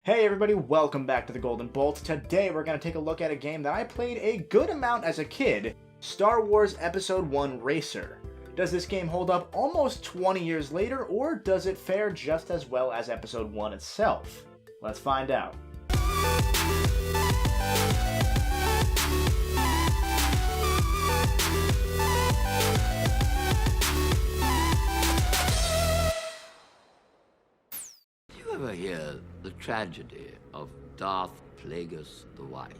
Hey everybody, welcome back to the Golden Bolt. Today we're going to take a look at a game that I played a good amount as a kid, Star Wars Episode 1 Racer. Does this game hold up almost 20 years later, or does it fare just as well as Episode 1 itself? Let's find out. Did you ever hear the tragedy of Darth Plagueis the Wise?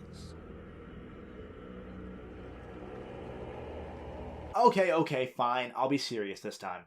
Okay, fine. I'll be serious this time.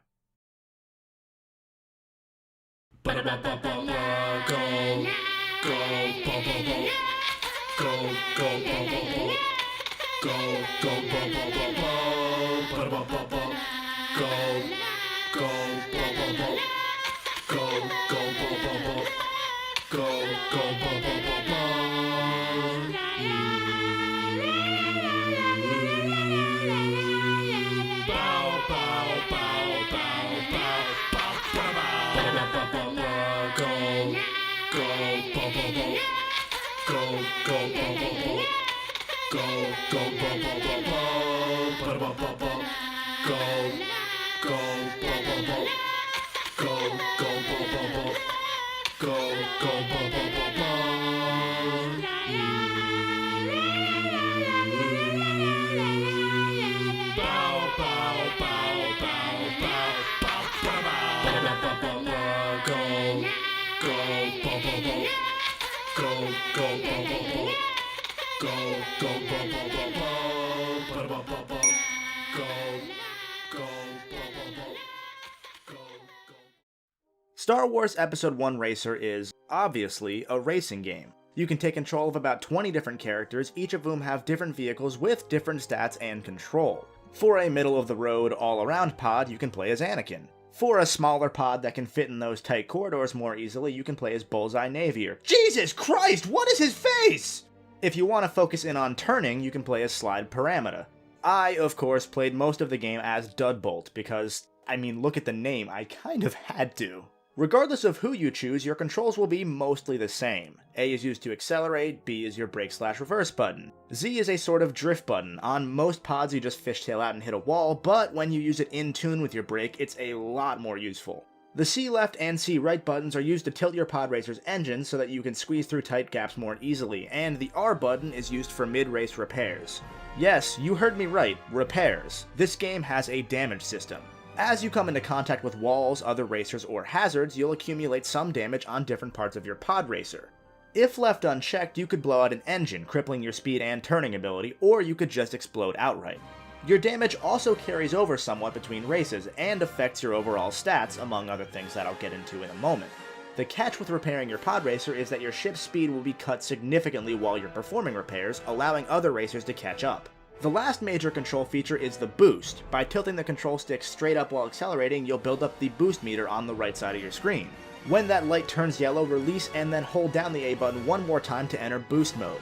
Star Wars Episode 1 Racer is, obviously, a racing game. You can take control of about 20 different characters, each of whom have different vehicles with different stats and control. For a middle-of-the-road, all-around pod, you can play as Anakin. For a smaller pod that can fit in those tight corridors more easily, you can play as Bullseye Navier. Jesus Christ, what is his face?! If you want to focus in on turning, you can play as Slide Parameter. I, of course, played most of the game as Dudbolt, because, look at the name, I kind of had to. Regardless of who you choose, your controls will be mostly the same. A is used to accelerate, B is your brake/reverse button. Z is a sort of drift button. On most pods you just fishtail out and hit a wall, but when you use it in tune with your brake, it's a lot more useful. The C left and C right buttons are used to tilt your pod racer's engine so that you can squeeze through tight gaps more easily, and the R button is used for mid-race repairs. Yes, you heard me right, repairs. This game has a damage system. As you come into contact with walls, other racers, or hazards, you'll accumulate some damage on different parts of your pod racer. If left unchecked, you could blow out an engine, crippling your speed and turning ability, or you could just explode outright. Your damage also carries over somewhat between races, and affects your overall stats, among other things that I'll get into in a moment. The catch with repairing your pod racer is that your ship's speed will be cut significantly while you're performing repairs, allowing other racers to catch up. The last major control feature is the boost. By tilting the control stick straight up while accelerating, you'll build up the boost meter on the right side of your screen. When that light turns yellow, release and then hold down the A button one more time to enter boost mode.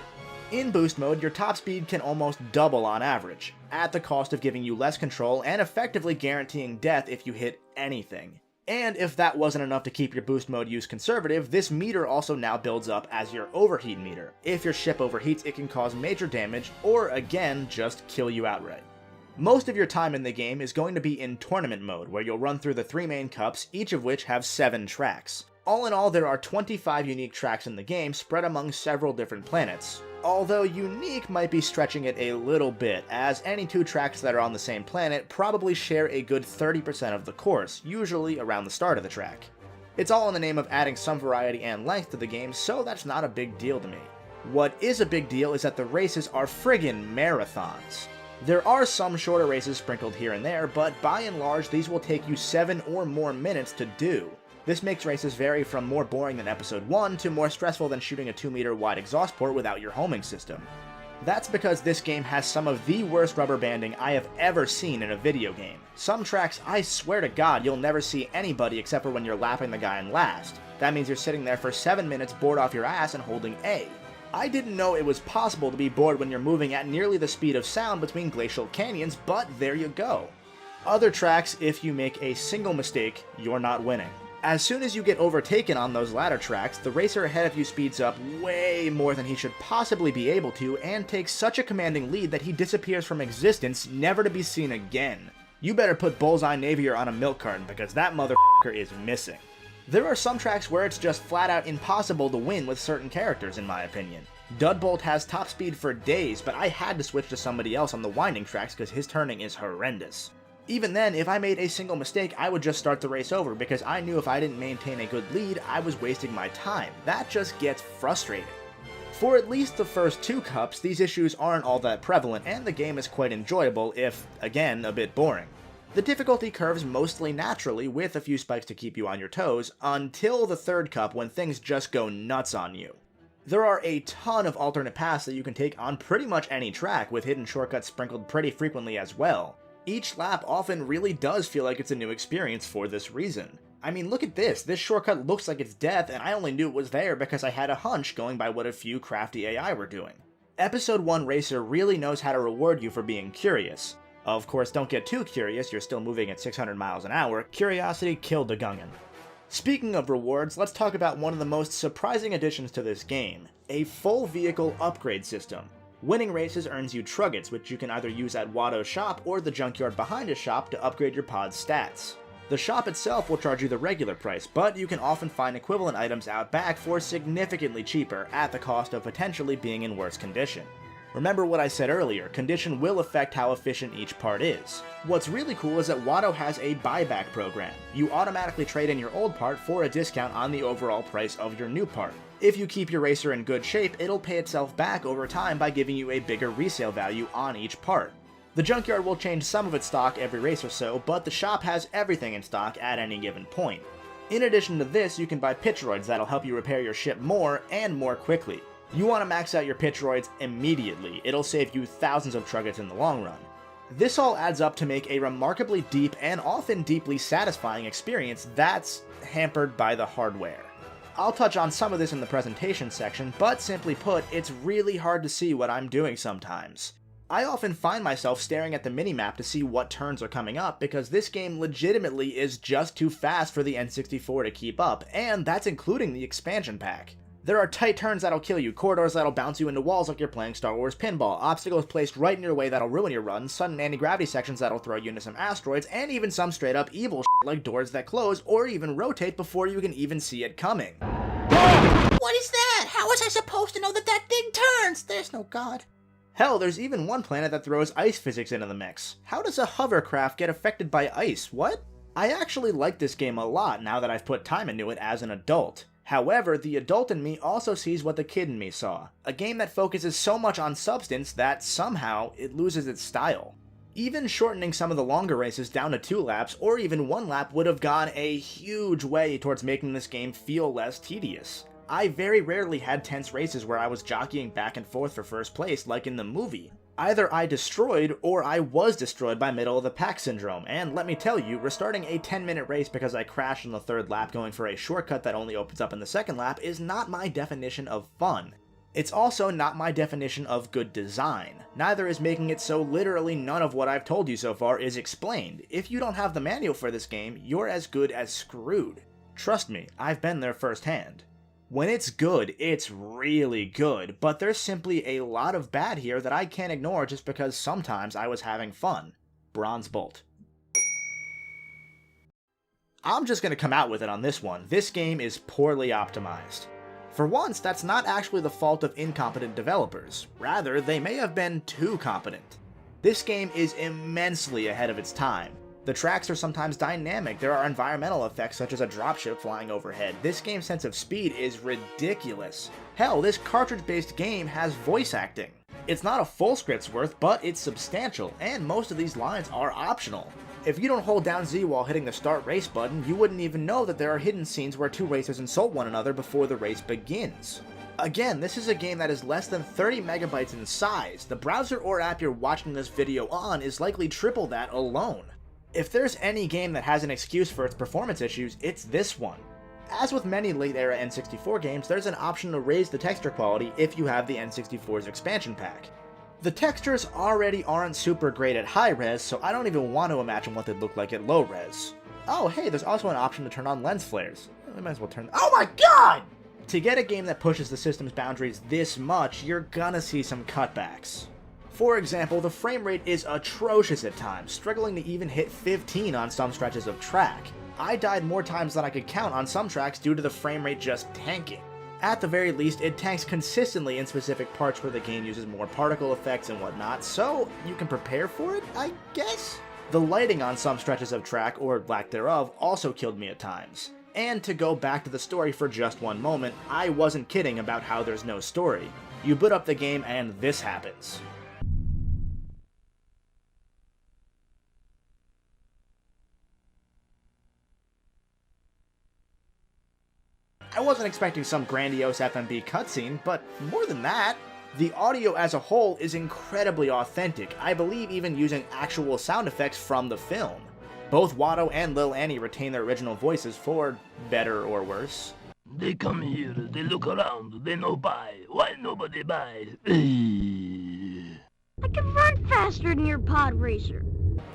In boost mode, your top speed can almost double on average, at the cost of giving you less control and effectively guaranteeing death if you hit anything. And if that wasn't enough to keep your boost mode use conservative, this meter also now builds up as your overheat meter. If your ship overheats, it can cause major damage, or again, just kill you outright. Most of your time in the game is going to be in tournament mode, where you'll run through the 3 main cups, each of which have 7 tracks. All in all, there are 25 unique tracks in the game, spread among several different planets. Although unique might be stretching it a little bit, as any 2 tracks that are on the same planet probably share a good 30% of the course, usually around the start of the track. It's all in the name of adding some variety and length to the game, so that's not a big deal to me. What is a big deal is that the races are friggin' marathons. There are some shorter races sprinkled here and there, but by and large these will take you 7 or more minutes to do. This makes races vary from more boring than Episode 1 to more stressful than shooting a 2-meter wide exhaust port without your homing system. That's because this game has some of the worst rubber banding I have ever seen in a video game. Some tracks, I swear to God, you'll never see anybody except for when you're lapping the guy in last. That means you're sitting there for 7 minutes bored off your ass and holding A. I didn't know it was possible to be bored when you're moving at nearly the speed of sound between glacial canyons, but there you go. Other tracks, if you make a single mistake, you're not winning. As soon as you get overtaken on those ladder tracks, the racer ahead of you speeds up way more than he should possibly be able to and takes such a commanding lead that he disappears from existence, never to be seen again. You better put Bullseye Navier on a milk carton because that motherfucker is missing. There are some tracks where it's just flat out impossible to win with certain characters in my opinion. Dudbolt has top speed for days, but I had to switch to somebody else on the winding tracks because his turning is horrendous. Even then, if I made a single mistake, I would just start the race over because I knew if I didn't maintain a good lead, I was wasting my time. That just gets frustrating. For at least the first 2 cups, these issues aren't all that prevalent, and the game is quite enjoyable, if, again, a bit boring. The difficulty curves mostly naturally, with a few spikes to keep you on your toes, until the 3rd cup when things just go nuts on you. There are a ton of alternate paths that you can take on pretty much any track, with hidden shortcuts sprinkled pretty frequently as well. Each lap often really does feel like it's a new experience for this reason. I mean, look at this. This shortcut looks like it's death, and I only knew it was there because I had a hunch going by what a few crafty AI were doing. Episode 1 Racer really knows how to reward you for being curious. Of course, don't get too curious, you're still moving at 600 miles an hour. Curiosity killed the Gungan. Speaking of rewards, let's talk about one of the most surprising additions to this game, a full vehicle upgrade system. Winning races earns you Truggets, which you can either use at Watto's shop or the junkyard behind his shop to upgrade your pod's stats. The shop itself will charge you the regular price, but you can often find equivalent items out back for significantly cheaper at the cost of potentially being in worse condition. Remember what I said earlier, condition will affect how efficient each part is. What's really cool is that Watto has a buyback program. You automatically trade in your old part for a discount on the overall price of your new part. If you keep your racer in good shape, it'll pay itself back over time by giving you a bigger resale value on each part. The junkyard will change some of its stock every race or so, but the shop has everything in stock at any given point. In addition to this, you can buy Pitchroids that'll help you repair your ship more and more quickly. You want to max out your Pitchroids immediately, it'll save you thousands of Truggets in the long run. This all adds up to make a remarkably deep and often deeply satisfying experience that's hampered by the hardware. I'll touch on some of this in the presentation section, but simply put, it's really hard to see what I'm doing sometimes. I often find myself staring at the minimap to see what turns are coming up because this game legitimately is just too fast for the N64 to keep up, and that's including the expansion pack. There are tight turns that'll kill you, corridors that'll bounce you into walls like you're playing Star Wars Pinball, obstacles placed right in your way that'll ruin your run, sudden anti-gravity sections that'll throw you into some asteroids, and even some straight up evil shit like doors that close or even rotate before you can even see it coming. What is that? How was I supposed to know that that thing turns? There's no god. Hell, there's even one planet that throws ice physics into the mix. How does a hovercraft get affected by ice? What? I actually like this game a lot now that I've put time into it as an adult. However, the adult in me also sees what the kid in me saw. A game that focuses so much on substance that somehow it loses its style. Even shortening some of the longer races down to 2 laps or even 1 lap would have gone a huge way towards making this game feel less tedious. I very rarely had tense races where I was jockeying back and forth for first place like in the movie. Either I destroyed or I was destroyed by middle of the pack syndrome, and let me tell you, restarting a 10-minute race because I crashed on the 3rd lap going for a shortcut that only opens up in the 2nd lap is not my definition of fun. It's also not my definition of good design. Neither is making it so literally none of what I've told you so far is explained. If you don't have the manual for this game, you're as good as screwed. Trust me, I've been there firsthand. When it's good, it's really good, but there's simply a lot of bad here that I can't ignore just because sometimes I was having fun. Bronze Bolt. I'm just gonna come out with it on this one. This game is poorly optimized. For once, that's not actually the fault of incompetent developers. Rather, they may have been too competent. This game is immensely ahead of its time. The tracks are sometimes dynamic, there are environmental effects such as a dropship flying overhead. This game's sense of speed is ridiculous. Hell, this cartridge-based game has voice acting. It's not a full script's worth, but it's substantial, and most of these lines are optional. If you don't hold down Z while hitting the start race button, you wouldn't even know that there are hidden scenes where 2 racers insult one another before the race begins. Again, this is a game that is less than 30 megabytes in size. The browser or app you're watching this video on is likely triple that alone. If there's any game that has an excuse for its performance issues, it's this one. As with many late-era N64 games, there's an option to raise the texture quality if you have the N64's expansion pack. The textures already aren't super great at high res, so I don't even want to imagine what they'd look like at low res. Oh, hey, there's also an option to turn on lens flares. I might as well turn... Oh my god! To get a game that pushes the system's boundaries this much, you're gonna see some cutbacks. For example, the frame rate is atrocious at times, struggling to even hit 15 on some stretches of track. I died more times than I could count on some tracks due to the frame rate just tanking. At the very least, it tanks consistently in specific parts where the game uses more particle effects and whatnot, so you can prepare for it, I guess? The lighting on some stretches of track, or lack thereof, also killed me at times. And to go back to the story for just one moment, I wasn't kidding about how there's no story. You boot up the game and this happens. I wasn't expecting some grandiose FMV cutscene, but more than that, the audio as a whole is incredibly authentic, I believe even using actual sound effects from the film. Both Watto and Lil Annie retain their original voices for better or worse. They come here, they look around, they no buy. Why nobody buy? I can run faster than your Podracer.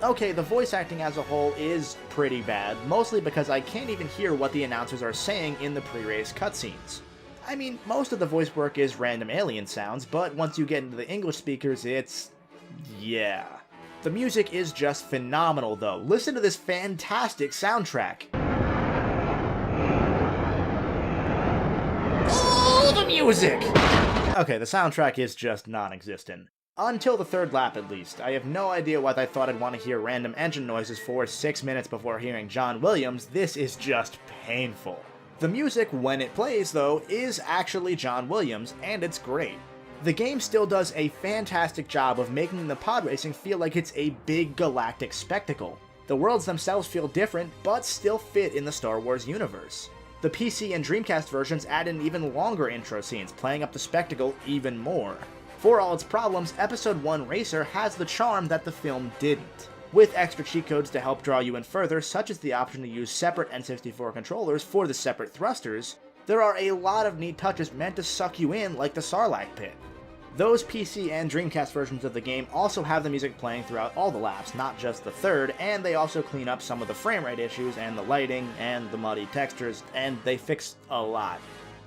Okay, the voice acting as a whole is pretty bad, mostly because I can't even hear what the announcers are saying in the pre-race cutscenes. I mean, most of the voice work is random alien sounds, but once you get into the English speakers, it's... yeah. The music is just phenomenal though. Listen to this fantastic soundtrack. Oh, the music! Okay, the soundtrack is just non-existent. Until the third lap, at least. I have no idea why they thought I'd want to hear random engine noises for 6 minutes before hearing John Williams. This is just painful. The music, when it plays, though, is actually John Williams, and it's great. The game still does a fantastic job of making the pod racing feel like it's a big galactic spectacle. The worlds themselves feel different, but still fit in the Star Wars universe. The PC and Dreamcast versions add in even longer intro scenes, playing up the spectacle even more. For all its problems, Episode 1 Racer has the charm that the film didn't. With extra cheat codes to help draw you in further, such as the option to use separate N64 controllers for the separate thrusters, there are a lot of neat touches meant to suck you in like the Sarlacc pit. Those PC and Dreamcast versions of the game also have the music playing throughout all the laps, not just the third, and they also clean up some of the frame rate issues and the lighting and the muddy textures, and they fix a lot.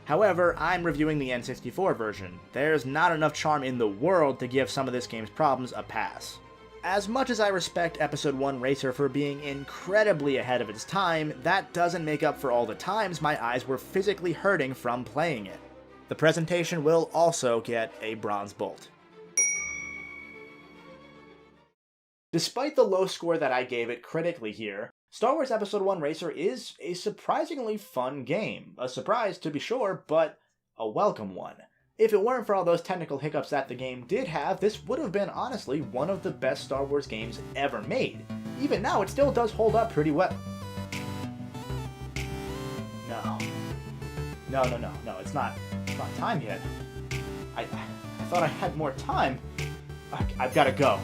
However, I'm reviewing the N64 version. There's not enough charm in the world to give some of this game's problems a pass. As much as I respect Episode 1 Racer for being incredibly ahead of its time, that doesn't make up for all the times my eyes were physically hurting from playing it. The presentation will also get a bronze bolt. Despite the low score that I gave it critically here, Star Wars Episode 1 Racer is a surprisingly fun game. A surprise, to be sure, but a welcome one. If it weren't for all those technical hiccups that the game did have, this would have been honestly one of the best Star Wars games ever made. Even now, it still does hold up pretty well. No, it's not time yet. I thought I had more time. I've gotta go.